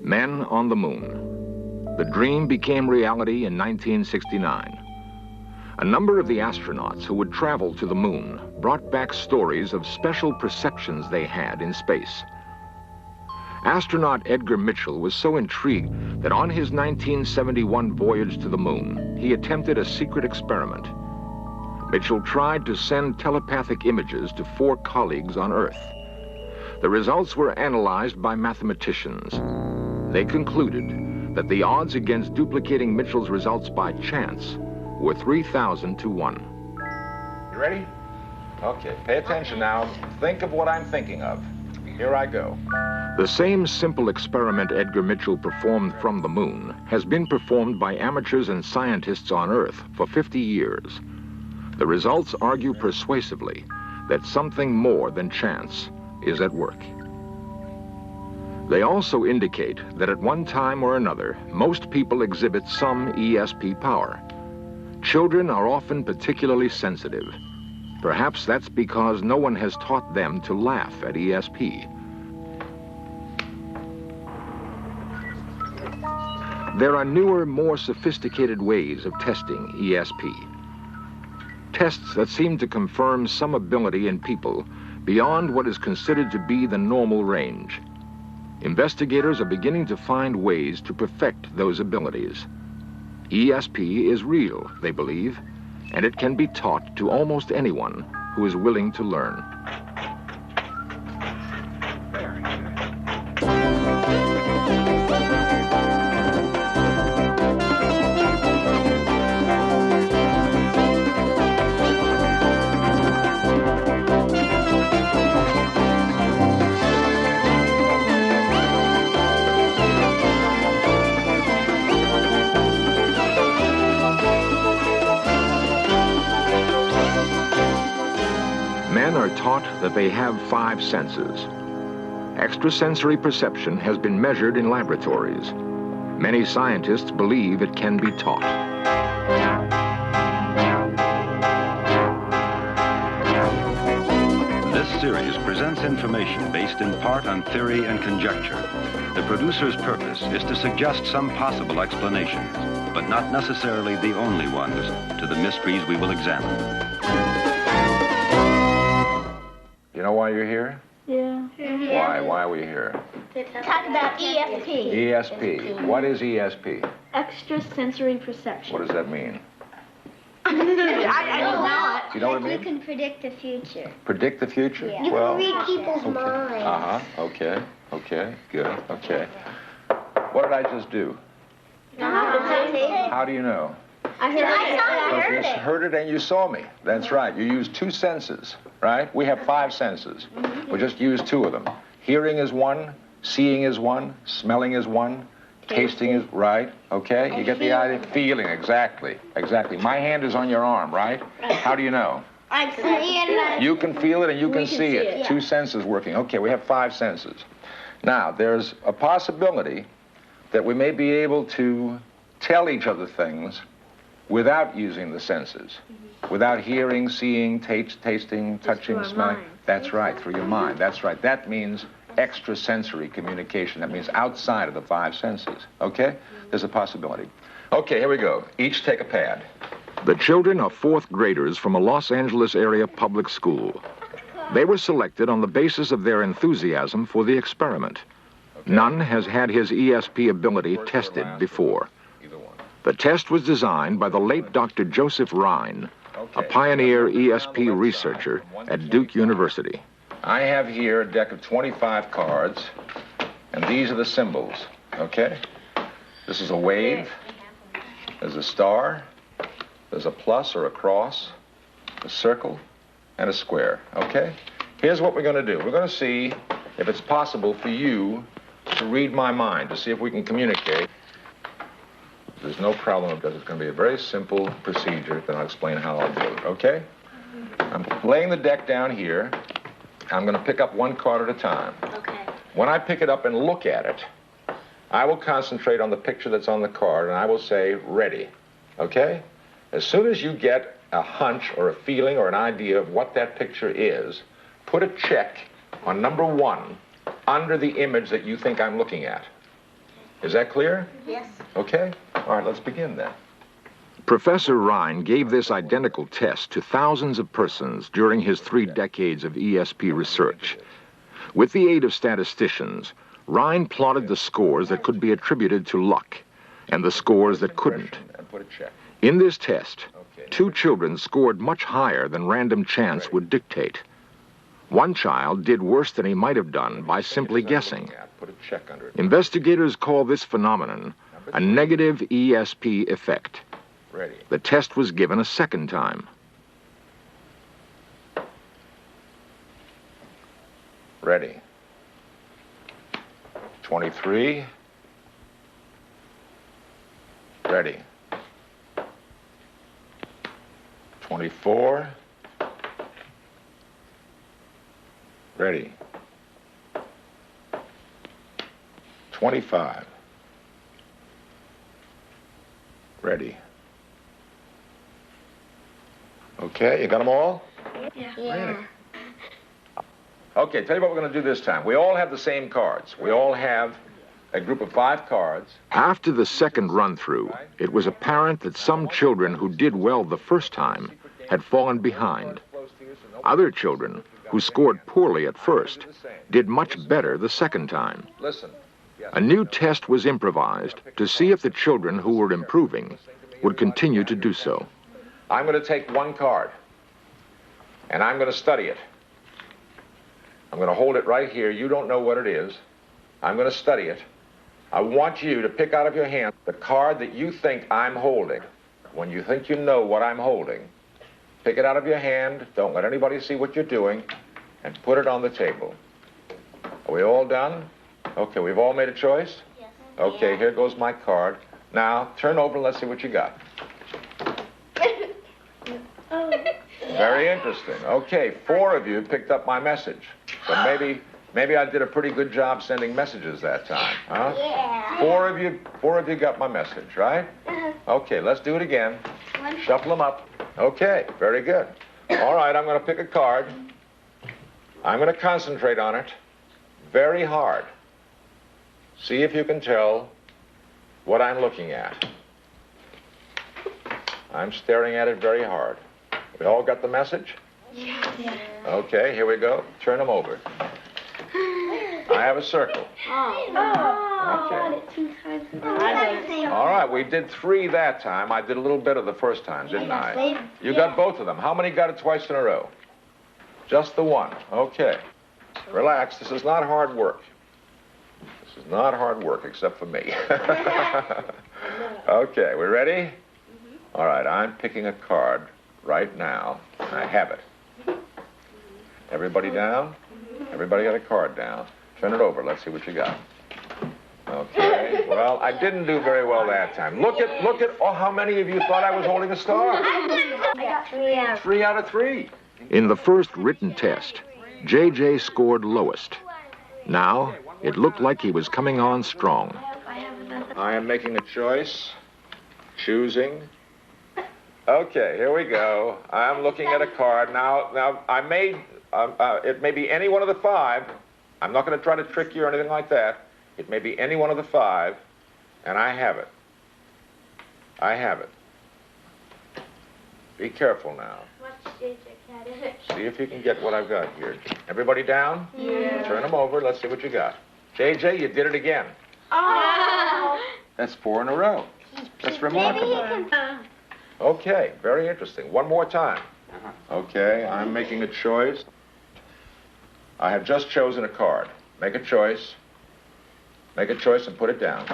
Men on the Moon. The dream became reality in 1969. A number of the astronauts who would travel to the moon brought back stories of special perceptions they had in space. Astronaut Edgar Mitchell was so intrigued that on his 1971 voyage to the moon, he attempted a secret experiment. Mitchell tried to send telepathic images to 4 colleagues on Earth. The results were analyzed by mathematicians. They concluded that the odds against duplicating Mitchell's results by chance were 3,000 to 1. You ready? Okay, pay attention now. Think of what I'm thinking of. Here I go. The same simple experiment Edgar Mitchell performed from the moon has been performed by amateurs and scientists on Earth for 50 years. The results argue persuasively that something more than chance is at work. They also indicate that at one time or another, most people exhibit some ESP power. Children are often particularly sensitive. Perhaps that's because no one has taught them to laugh at ESP. There are newer, more sophisticated ways of testing ESP. Tests that seem to confirm some ability in people beyond what is considered to be the normal range. Investigators are beginning to find ways to perfect those abilities. ESP is real, they believe, and it can be taught to almost anyone who is willing to learn. Men are taught that they have 5 senses. Extrasensory perception has been measured in laboratories. Many scientists believe it can be taught. This series presents information based in part on theory and conjecture. The producer's purpose is to suggest some possible explanations, but not necessarily the only ones, to the mysteries we will examine. You know why you're here? Yeah. Why? Why are we here? To talk about ESP. ESP. What is ESP? Extrasensory perception. What does that mean? I don't know it. You know what it You means? can predict the future. Predict the future? Yeah. You Well, can read people's minds. uh-huh. Okay. Okay. Good. Okay. What did I just do? How do you know? I heard Because you heard it and you saw me. That's right. You used 2 senses, right? We have 5 senses. We just used 2 of them. Hearing is 1, seeing is 1, smelling is 1, tasting is right. Okay? You get the idea? Feeling, exactly. Exactly. My hand is on your arm, right? How do you know? I see it. You can feel it and you can see it. Yeah. 2 senses working. Okay, we have 5 senses. Now, there's a possibility that we may be able to tell each other things without using the senses, without hearing, seeing, tasting, touching, smelling. That's right, through your mind. That's right. That means extrasensory communication. That means outside of the 5 senses. Okay? There's a possibility. Okay, here we go. Each take a pad. The children are 4th graders from a Los Angeles area public school. They were selected on the basis of their enthusiasm for the experiment. Okay. None has had his ESP ability tested before. The test was designed by the late Dr. Joseph Rhine, a pioneer ESP researcher at Duke University. I have here a deck of 25 cards, and these are the symbols, okay? This is a wave, there's a star, there's a plus or a cross, a circle, and a square, okay? Here's what we're going to do. We're going to see if it's possible for you to read my mind, to see if we can communicate. There's no problem because it's going to be a very simple procedure, then I'll explain how I'll do it, okay? I'm laying the deck down here. I'm going to pick up 1 card at a time. Okay. When I pick it up and look at it, I will concentrate on the picture that's on the card, and I will say, ready, okay? As soon as you get a hunch or a feeling or an idea of what that picture is, put a check on number 1 under the image that you think I'm looking at. Is that clear? Yes. Okay. All right, let's begin then. Professor Rhine gave this identical test to thousands of persons during his 3 decades of ESP research. With the aid of statisticians, Rhine plotted the scores that could be attributed to luck and the scores that couldn't. In this test, 2 children scored much higher than random chance would dictate. One child did worse than he might have done by simply guessing. Investigators call this phenomenon a negative ESP effect. Ready. The test was given a second time. Ready. 23. Ready. 24. Ready. 25. Ready. Okay, you got them all? Yeah. Okay, tell you what we're going to do this time. We all have the same cards. We all have a group of 5 cards. After the second run-through, it was apparent that some children who did well the first time had fallen behind. Other children, who scored poorly at first, did much better the second time. Listen. A new test was improvised to see if the children who were improving would continue to do so. I'm going to take 1 card, and I'm going to study it. I'm going to hold it right here. You don't know what it is. I'm going to study it. I want you to pick out of your hand the card that you think I'm holding. When you think you know what I'm holding, pick it out of your hand. Don't let anybody see what you're doing, and put it on the table. Are we all done? Okay, we've all made a choice? Yes. Okay, here goes my card. Now, turn over and let's see what you got. Very interesting. Okay, 4 of you picked up my message. So maybe I did a pretty good job sending messages that time, huh? Yeah. 4 of you got my message, right? Okay, let's do it again. Shuffle them up. Okay, very good. All right, I'm going to pick a card. I'm going to concentrate on it very hard. See if you can tell what I'm looking at. I'm staring at it very hard. We all got the message? Yeah. Okay, here we go. Turn them over. I have a circle. Okay. All right, we did 3 that time. I did a little better the first time, didn't I? You got both of them. How many got it twice in a row? Just the 1. Okay. Relax. This is not hard work. This is not hard work, except for me. Okay, we ready? All right, I'm picking a card right now. I have it. Everybody down? Everybody got a card down. Turn it over. Let's see what you got. Okay. Well, I didn't do very well that time. Look at oh, how many of you thought I was holding a star? I got 3 out. 3 out of 3. In the first written test, J.J. scored lowest. Now, it looked like he was coming on strong. I am making a choice. Choosing. Okay, here we go. I'm looking at a card. Now I made, it may be any one of the 5. I'm not going to try to trick you or anything like that. It may be any one of the 5, and I have it. I have it. Be careful now. See if you can get what I've got here. Everybody down? Yeah. Turn them over. Let's see what you got. JJ, you did it again. Oh. That's 4 in a row. That's remarkable. Okay, very interesting. One more time. Okay, I'm making a choice. I have just chosen a card. Make a choice. Make a choice and put it down.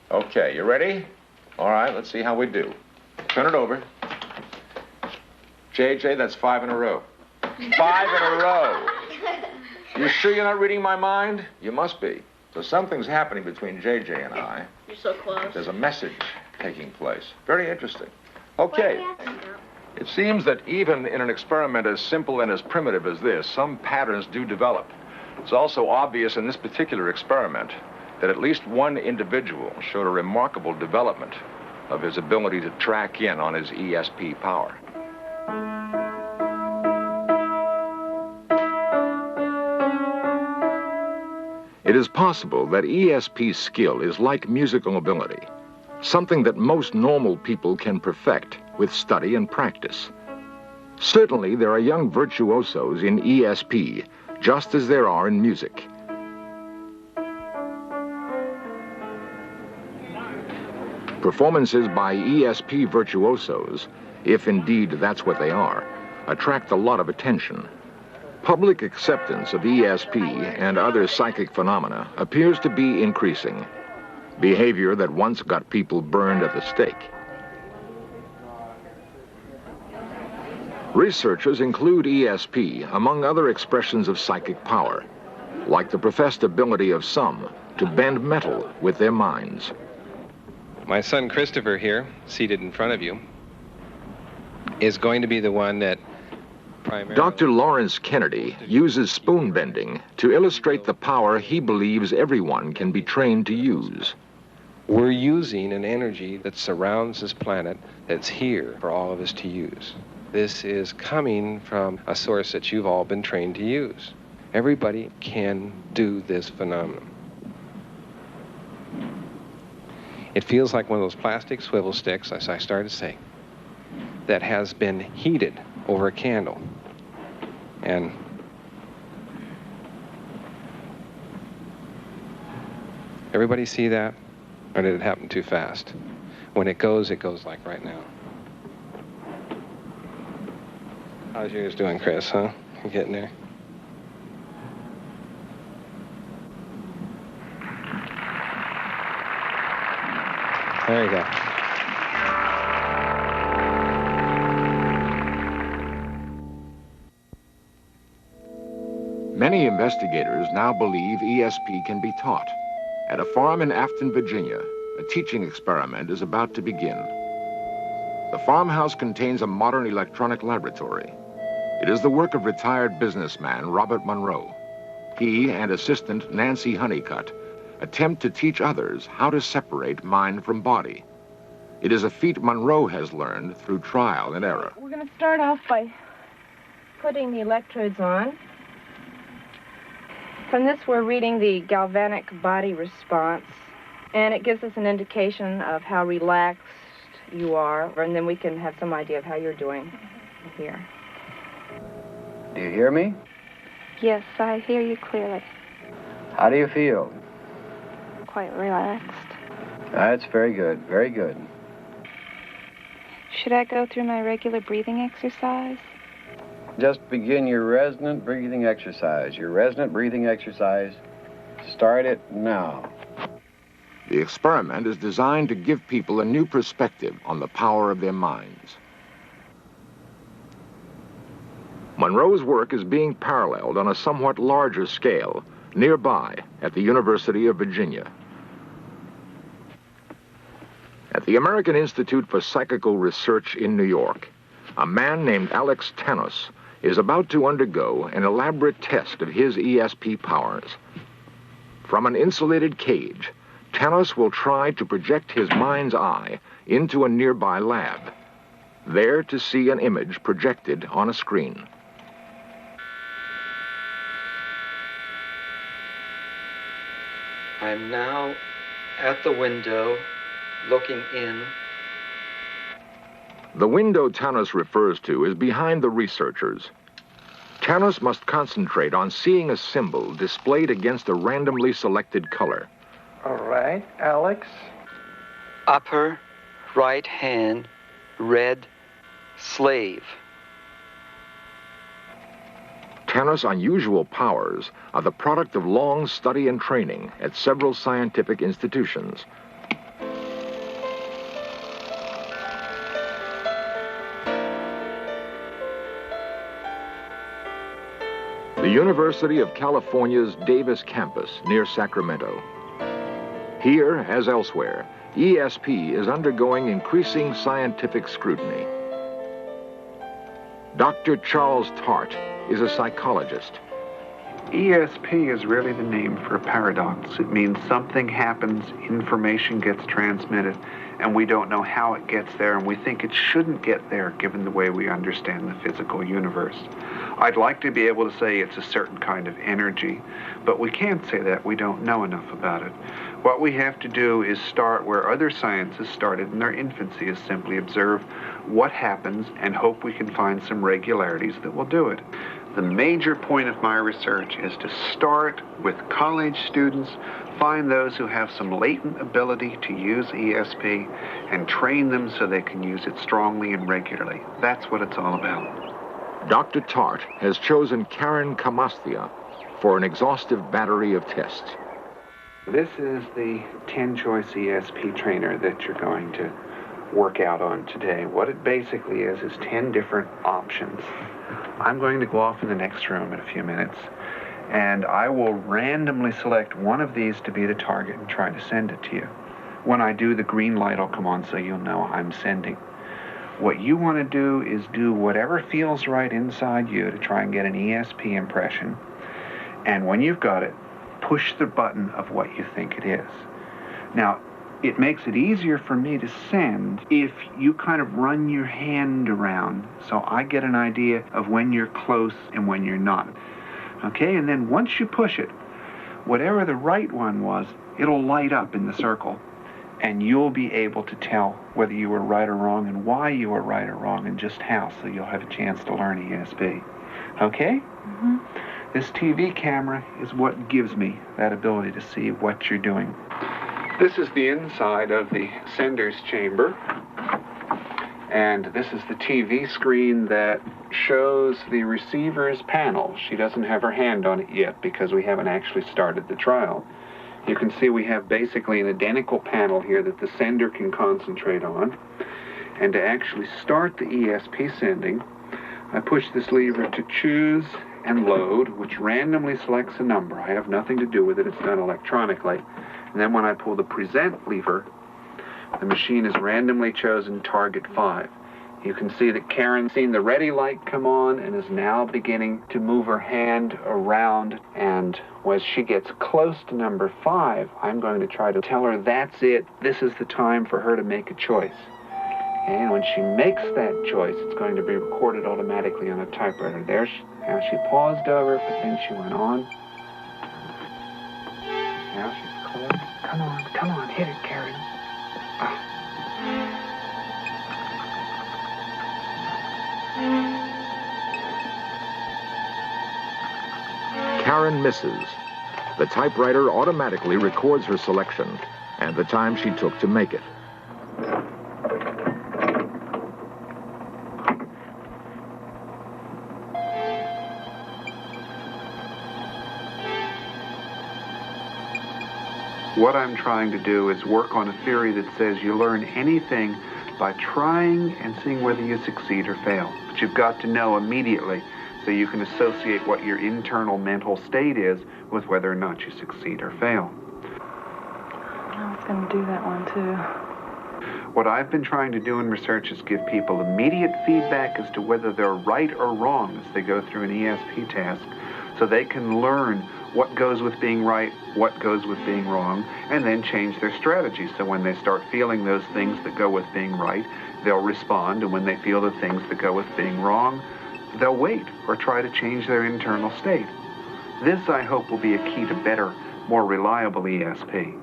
Okay, you ready? All right, let's see how we do. Turn it over. JJ, that's 5 in a row. 5 in a row. You sure you're not reading my mind? You must be. So something's happening between JJ and I. You're so close. There's a message taking place. Very interesting. Okay. It seems that even in an experiment as simple and as primitive as this, some patterns do develop. It's also obvious in this particular experiment that at least one individual showed a remarkable development of his ability to track in on his ESP power. It is possible that ESP skill is like musical ability, something that most normal people can perfect with study and practice. Certainly, there are young virtuosos in ESP, just as there are in music. Performances by ESP virtuosos, if indeed that's what they are, attract a lot of attention. Public acceptance of ESP and other psychic phenomena appears to be increasing, behavior that once got people burned at the stake. Researchers include ESP among other expressions of psychic power, like the professed ability of some to bend metal with their minds. My son Christopher here, seated in front of you, is going to be the one that primarily... Dr. Lawrence Kennedy uses spoon bending to illustrate the power he believes everyone can be trained to use. We're using an energy that surrounds this planet that's here for all of us to use. This is coming from a source that you've all been trained to use. Everybody can do this phenomenon. It feels like one of those plastic swivel sticks, as I started to say, that has been heated over a candle. And everybody see that? Or did it happen too fast? When it goes like right now. How's yours doing, Chris, huh? You getting there? There you go. Many investigators now believe ESP can be taught. At a farm in Afton, Virginia, a teaching experiment is about to begin. The farmhouse contains a modern electronic laboratory. It is the work of retired businessman Robert Monroe. He and assistant Nancy Honeycutt attempt to teach others how to separate mind from body. It is a feat Monroe has learned through trial and error. We're going to start off by putting the electrodes on. From this, we're reading the galvanic body response, and it gives us an indication of how relaxed you are, and then we can have some idea of how you're doing here. Do you hear me? Yes, I hear you clearly. How do you feel? Quite relaxed. That's very good, very good. Should I go through my regular breathing exercise? Just begin your resonant breathing exercise. Your resonant breathing exercise. Start it now. The experiment is designed to give people a new perspective on the power of their minds. Monroe's work is being paralleled on a somewhat larger scale nearby at the University of Virginia. At the American Institute for Psychical Research in New York, a man named Alex Tanos is about to undergo an elaborate test of his ESP powers. From an insulated cage, Tanos will try to project his mind's eye into a nearby lab, there to see an image projected on a screen. I'm now at the window, looking in. The window Tanos refers to is behind the researchers. Tanos must concentrate on seeing a symbol displayed against a randomly selected color. All right, Alex. Upper right hand, red slave. Tanos' unusual powers are the product of long study and training at several scientific institutions. The University of California's Davis campus near Sacramento. Here, as elsewhere, ESP is undergoing increasing scientific scrutiny. Dr. Charles Tart is a psychologist. ESP is really the name for a paradox. It means something happens, information gets transmitted, and we don't know how it gets there, and we think it shouldn't get there given the way we understand the physical universe. I'd like to be able to say it's a certain kind of energy, but we can't say that. We don't know enough about it. What we have to do is start where other sciences started in their infancy, is simply observe what happens and hope we can find some regularities that will do it. The major point of my research is to start with college students, find those who have some latent ability to use ESP, and train them so they can use it strongly and regularly. That's what it's all about. Dr. Tart has chosen Karen Kamasthia for an exhaustive battery of tests. This is the 10-choice ESP trainer that you're going to work out on today. What it basically is 10 different options. I'm going to go off in the next room in a few minutes, and I will randomly select one of these to be the target and try to send it to you. When I do, the green light will come on so you'll know I'm sending. What you want to do is do whatever feels right inside you to try and get an ESP impression, and when you've got it, push the button of what you think it is. Now, it makes it easier for me to send if you kind of run your hand around so I get an idea of when you're close and when you're not. Okay, and then once you push it, whatever the right one was, it'll light up in the circle, and you'll be able to tell whether you were right or wrong and why you were right or wrong and just how, so you'll have a chance to learn ESP. Okay? Mm-hmm. This TV camera is what gives me that ability to see what you're doing. This is the inside of the sender's chamber, and this is the TV screen that shows the receiver's panel. She doesn't have her hand on it yet because we haven't actually started the trial. You can see we have basically an identical panel here that the sender can concentrate on, and to actually start the ESP sending, I push this lever to choose and load, which randomly selects a number. I have nothing to do with it. It's done electronically. And then when I pull the present lever, the machine has randomly chosen target 5. You can see that Karen's seen the ready light come on and is now beginning to move her hand around. And as she gets close to number 5, I'm going to try to tell her that's it. This is the time for her to make a choice. And when she makes that choice, it's going to be recorded automatically on a typewriter. There, now she paused over, but then she went on. Now she's close. Come on, hit it, Karen. Karen misses. The typewriter automatically records her selection and the time she took to make it. What I'm trying to do is work on a theory that says you learn anything by trying and seeing whether you succeed or fail. But you've got to know immediately so you can associate what your internal mental state is with whether or not you succeed or fail. I was going to do that one too. What I've been trying to do in research is give people immediate feedback as to whether they're right or wrong as they go through an ESP task, so they can learn what goes with being right, what goes with being wrong, and then change their strategy. So when they start feeling those things that go with being right, they'll respond, and when they feel the things that go with being wrong, they'll wait or try to change their internal state. This, I hope, will be a key to better, more reliable ESP.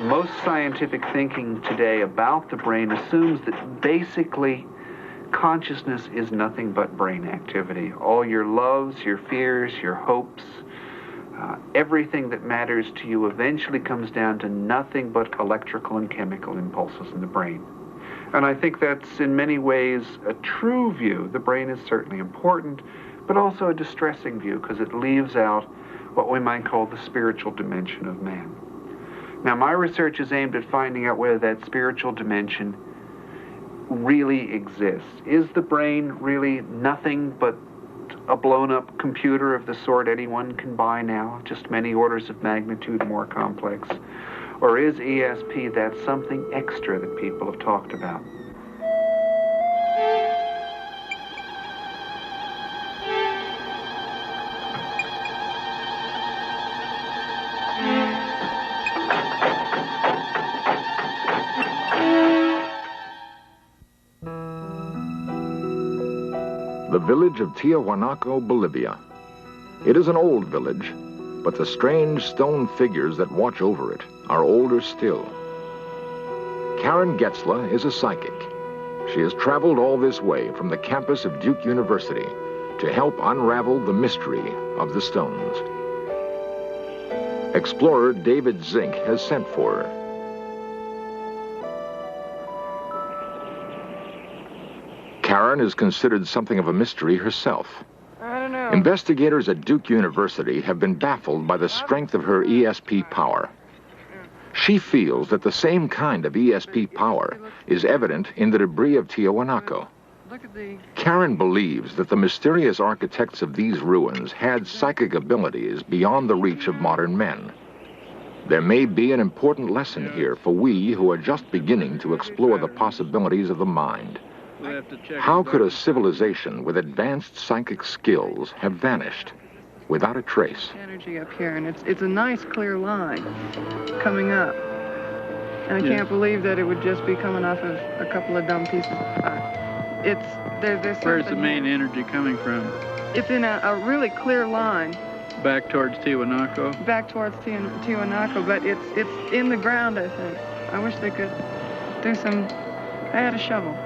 Most scientific thinking today about the brain assumes that basically consciousness is nothing but brain activity. All your loves, your fears, your hopes, everything that matters to you eventually comes down to nothing but electrical and chemical impulses in the brain. And I think that's in many ways a true view. The brain is certainly important, but also a distressing view because it leaves out what we might call the spiritual dimension of man. Now, my research is aimed at finding out whether that spiritual dimension really exists. Is the brain really nothing but a blown-up computer of the sort anyone can buy now, just many orders of magnitude more complex? Or is ESP that something extra that people have talked about? The village of Tiahuanaco, Bolivia. It is an old village, but the strange stone figures that watch over it are older still. Karen Getzler is a psychic. She has traveled all this way from the campus of Duke University to help unravel the mystery of the stones. Explorer David Zink has sent for her. Karen is considered something of a mystery herself. I don't know. Investigators at Duke University have been baffled by the strength of her ESP power. She feels that the same kind of ESP power is evident in the debris of Tiahuanaco. Karen believes that the mysterious architects of these ruins had psychic abilities beyond the reach of modern men. There may be an important lesson here for we who are just beginning to explore the possibilities of the mind. How could a civilization with advanced psychic skills have vanished without a trace? Energy up here, and it's a nice clear line coming up. And I can't believe that it would just be coming off of a couple of dumb pieces of pie. There's Where's the main energy coming from? It's in a really clear line. Back towards Tiahuanaco? Back towards Tiahuanaco, but it's in the ground, I think. I wish they could do some... I had a shovel.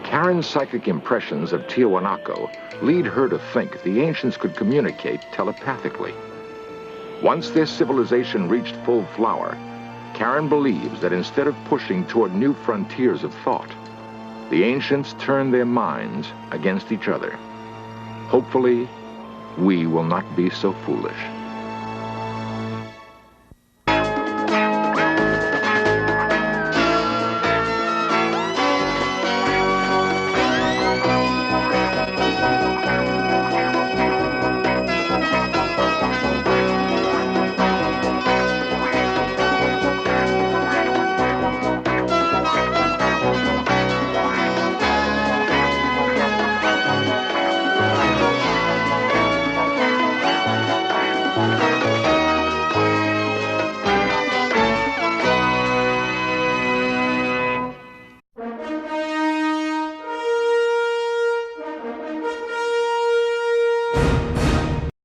Karen's psychic impressions of Tiahuanaco lead her to think the ancients could communicate telepathically. Once their civilization reached full flower, Karen believes that instead of pushing toward new frontiers of thought, the ancients turned their minds against each other. Hopefully, we will not be so foolish.